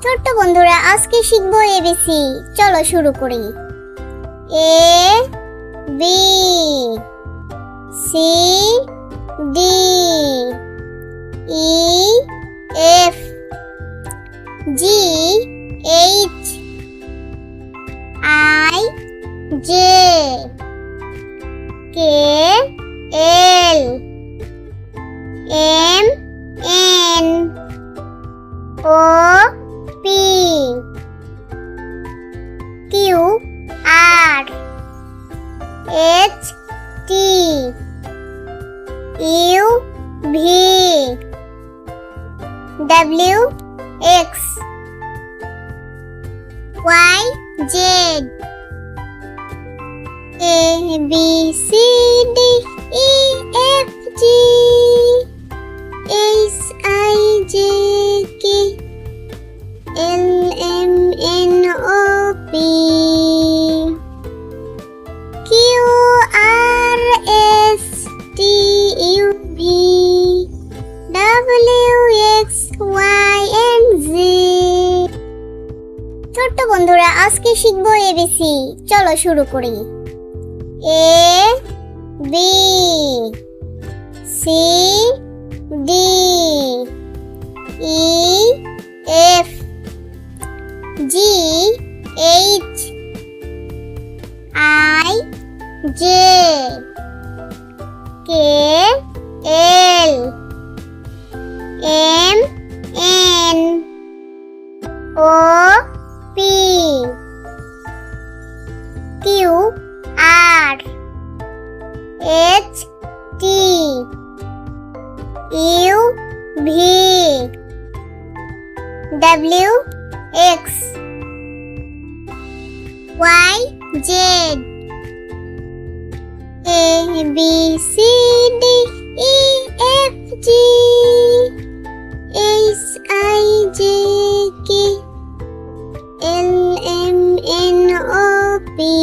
ছোট্ট বন্ধুরা, আজকে শিখবো এবিসি। চলো শুরু করি। A B C D E F G H I J K L M N O P Q R S T U V W X Y Z A B C D E F G H I J K L M N O P Q R S T U V W X Y and Z. ছোট্ট বন্ধুরা, আজকে শিখবো ABC. চলো শুরু করি। A B C D E F G H I J K L M N O P Q R S T U V W X Y Z A B C D E F G H I J K L M N O P